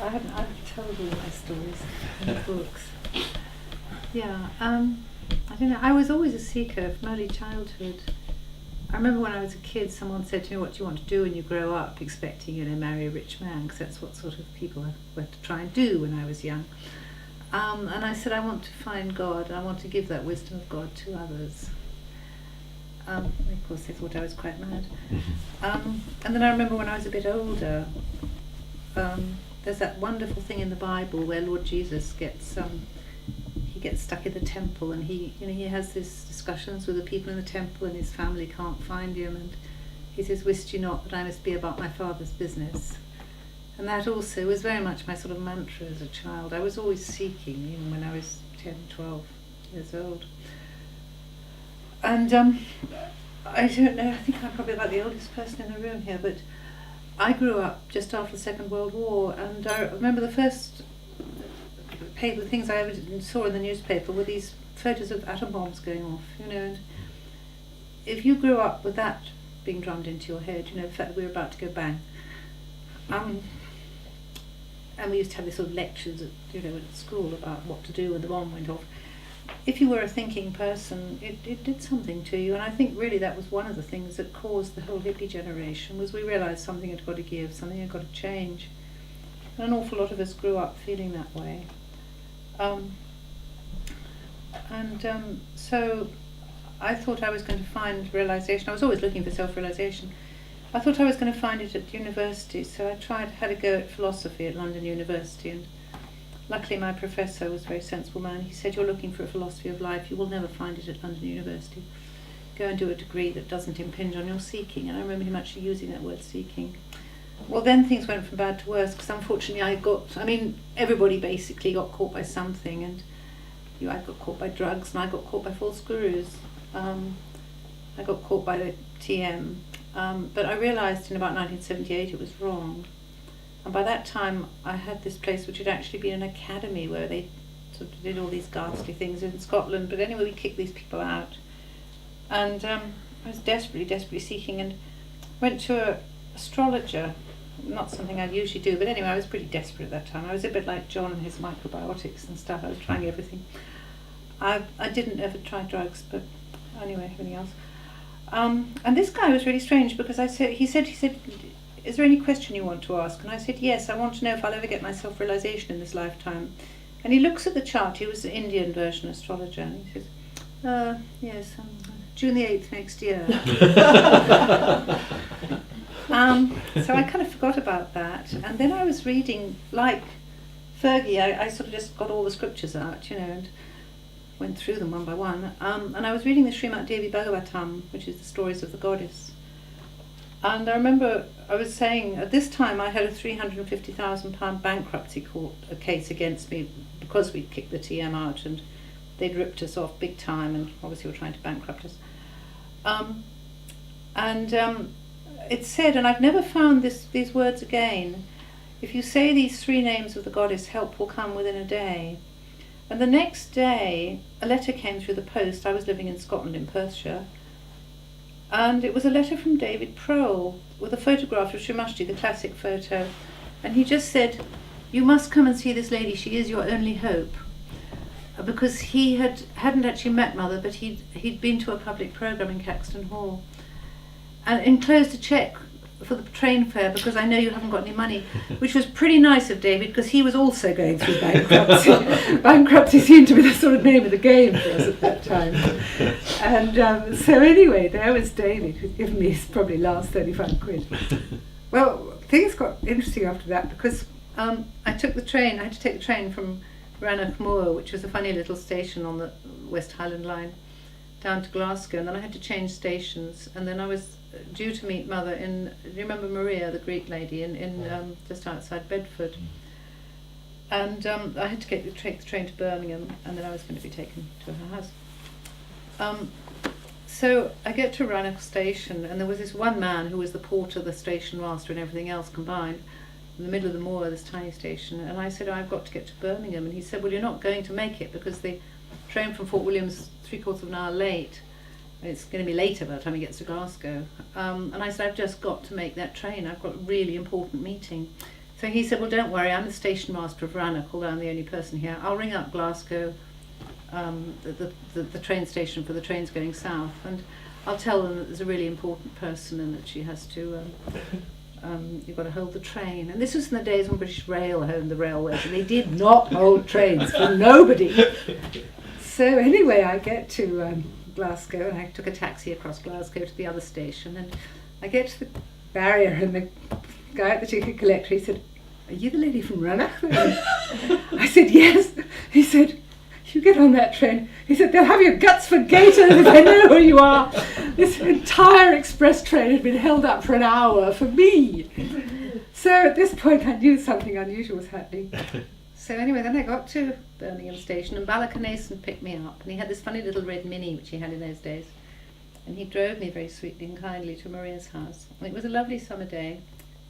I've told all my stories in the books. Yeah, I don't know. I was always a seeker from early childhood. I remember when I was a kid, someone said to me, "What do you want to do when you grow up?" Expecting, marry a rich man, because that's what sort of people were to try and do when I was young. And I said, "I want to find God. I want to give that wisdom of God to others." Of course, they thought I was quite mad. And then I remember when I was a bit older, there's that wonderful thing in the Bible where Lord Jesus gets stuck in the temple, and he has these discussions with the people in the temple, and his family can't find him, and he says, "Wist you not that I must be about my Father's business?" And that also was very much my sort of mantra as a child. I was always seeking, even when I was 10, 12 years old. And I don't know, I think I'm probably about the oldest person in the room here, but I grew up just after the Second World War, and I remember the first things I ever saw in the newspaper were these photos of atom bombs going off, and if you grew up with that being drummed into your head, the fact that we were about to go bang, and we used to have these sort of lectures at school about what to do when the bomb went off. If you were a thinking person, it did something to you, and I think really that was one of the things that caused the whole hippie generation, was we realised something had got to give, something had got to change. And an awful lot of us grew up feeling that way. So I thought I was going to find realisation. I was always looking for self-realisation. I thought I was going to find it at university, so I had a go at philosophy at London University, and luckily my professor was a very sensible man. He said, "You're looking for a philosophy of life, you will never find it at London University. Go and do a degree that doesn't impinge on your seeking." And I remember him actually using that word, seeking. Well, then things went from bad to worse, because unfortunately everybody basically got caught by something, and I got caught by drugs, and I got caught by false gurus. I got caught by the TM, but I realised in about 1978 it was wrong. And by that time I had this place which had actually been an academy where they sort of did all these ghastly things in Scotland, but anyway we kicked these people out. And I was desperately seeking, and went to an astrologer. Not something I'd usually do, but anyway I was pretty desperate at that time. I was a bit like John and his microbiotics and stuff. I was trying everything. I didn't ever try drugs, but anyway, everything else. And this guy was really strange, because he said, "Is there any question you want to ask?" And I said, "Yes, I want to know if I'll ever get my self-realisation in this lifetime." And he looks at the chart. He was the Indian version astrologer, and he says, "Yes, June the 8th next year." So I kind of forgot about that, and then I was reading, like Fergie, I sort of just got all the scriptures out, and went through them one by one, and I was reading the Shri Mataji Devi Bhagavatam, which is the stories of the goddess. And I remember I was saying, at this time I had a £350,000 bankruptcy court case against me, because we'd kicked the TM out and they'd ripped us off big time, and obviously were trying to bankrupt us. It said, and I've never found these words again, "If you say these 3 names of the goddess, help will come within a day." And the next day a letter came through the post. I was living in Scotland, in Perthshire, and it was a letter from David Prohl with a photograph of Shri Mataji, the classic photo, and he just said, "You must come and see this lady, she is your only hope." Because he hadn't actually met Mother, but he'd been to a public programme in Caxton Hall, and enclosed a cheque for the train fare, because I know you haven't got any money, which was pretty nice of David, because he was also going through bankruptcy. Bankruptcy seemed to be the sort of name of the game for us at that time. And so anyway, there was David, who'd given me his probably last 35 quid. Well, things got interesting after that, because I had to take the train from Rannoch Moor, which was a funny little station on the West Highland line, down to Glasgow, and then I had to change stations, and then I was due to meet Mother do you remember Maria, the Greek lady, in just outside Bedford, and I had to take the train to Birmingham, and then I was going to be taken to her house. So I get to Rannoch station, and there was this one man who was the porter, the station master, and everything else combined, in the middle of the moor, this tiny station, and I said, "I've got to get to Birmingham," and he said, "Well, you're not going to make it, because the train from Fort William's 3/4 of an hour late. It's going to be later by the time he gets to Glasgow." And I said, "I've just got to make that train. I've got a really important meeting." So he said, well, don't worry, I'm the station master of Rannoch, although I'm the only person here. I'll ring up Glasgow, the train station for the trains going south, and I'll tell them that there's a really important person and that she has to, you've got to hold the train. And this was in the days when British Rail owned the railways, and they did not hold trains for nobody. So anyway, I get to Glasgow, and I took a taxi across Glasgow to the other station, and I get to the barrier, and the guy at the ticket collector, he said, "Are you the lady from Rannoch?" I said, "Yes." He said, "You get on that train." He said, "They'll have your guts for gaiters if they know who you are." This entire express train had been held up for an hour for me. So at this point I knew something unusual was happening. So anyway, then I got to Birmingham station, and Ballacanason picked me up, and he had this funny little red Mini which he had in those days, and he drove me very sweetly and kindly to Maria's house. And it was a lovely summer day,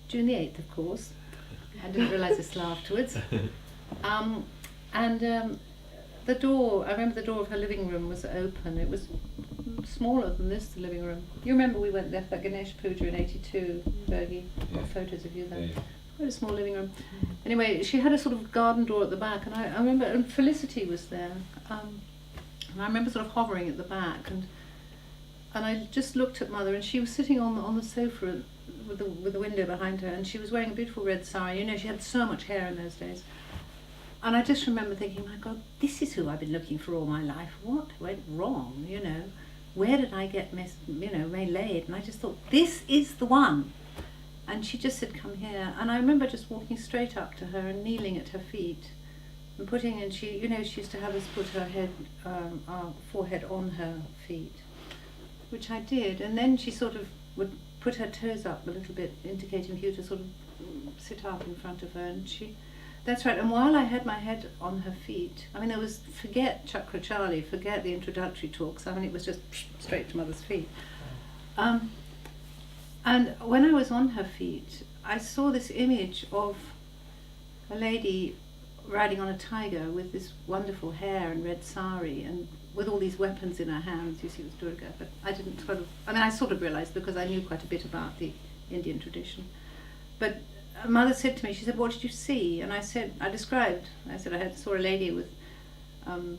June the 8th, of course. I didn't realise this till afterwards. The door, I remember the door of her living room was open. It was smaller than this, the living room. You remember we went there for Ganesh Puja in 82, Bergie? Got photos of you then. Quite a small living room. Anyway, she had a sort of garden door at the back, and I remember, and Felicity was there. And I remember sort of hovering at the back, and I just looked at Mother, and she was sitting on the sofa with the window behind her, and she was wearing a beautiful red sari. You know, she had so much hair in those days. And I just remember thinking, my God, this is who I've been looking for all my life. What went wrong, you know? Where did I get waylaid? And I just thought, this is the one. And she just said, come here. And I remember just walking straight up to her and kneeling at her feet and putting in, she used to have us put her head, our forehead on her feet, which I did. And then she sort of would put her toes up a little bit, indicating for you to sort of sit up in front of her. And that's right. And while I had my head on her feet, I mean, there was, forget Chakra Charlie, forget the introductory talks. I mean, it was just straight to Mother's feet. And when I was on her feet, I saw this image of a lady riding on a tiger with this wonderful hair and red sari and with all these weapons in her hands. You see, it was Durga, but I didn't I sort of realised because I knew quite a bit about the Indian tradition. But Mother said to me, she said, what did you see? And I said, I saw a lady with, on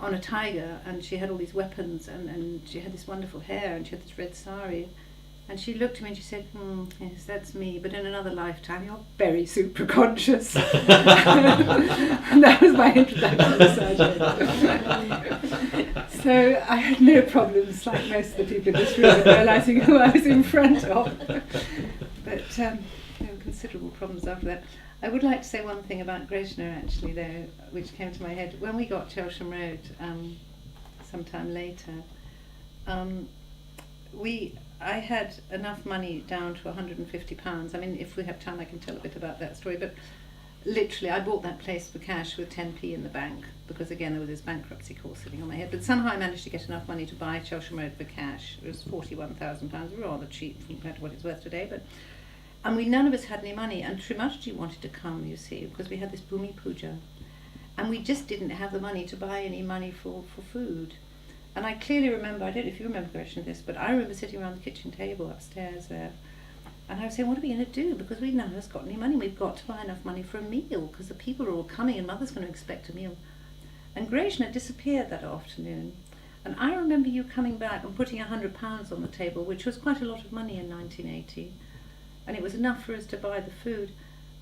a tiger, and she had all these weapons, and she had this wonderful hair, and she had this red sari. And she looked at me and she said, yes, that's me, but in another lifetime you're very super conscious. And that was my introduction to surgery. So I had no problems, like most of the people in this room, realising who I was in front of. But there were considerable problems after that. I would like to say one thing about Greshner, actually, though, which came to my head. When we got Chelsham Road, sometime later, I had enough money down to £150. I mean, if we have time I can tell a bit about that story, but literally I bought that place for cash with 10p in the bank, because again there was this bankruptcy court sitting on my head, but somehow I managed to get enough money to buy Chelsham Road for cash. It was £41,000, rather cheap compared to what it's worth today, and none of us had any money, and Mataji wanted to come, you see, because we had this Bhumi Puja, and we just didn't have the money to buy any money for food. And I clearly remember, I don't know if you remember this, but I remember sitting around the kitchen table upstairs there, and I was saying, what are we going to do? Because none of us got any money. We've got to buy enough money for a meal, because the people are all coming and Mother's going to expect a meal. And Greshner disappeared that afternoon. And I remember you coming back and putting £100 on the table, which was quite a lot of money in 1980. And it was enough for us to buy the food.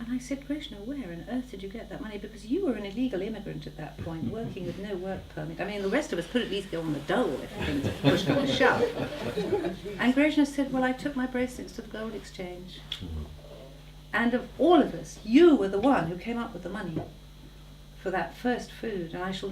And I said, Greshner, where on earth did you get that money? Because you were an illegal immigrant at that point, working with no work permit. I mean, the rest of us could at least go on the dole if things pushed on the shove. And Greshner said, well, I took my bracelets to the gold exchange. And of all of us, you were the one who came up with the money for that first food. And I shall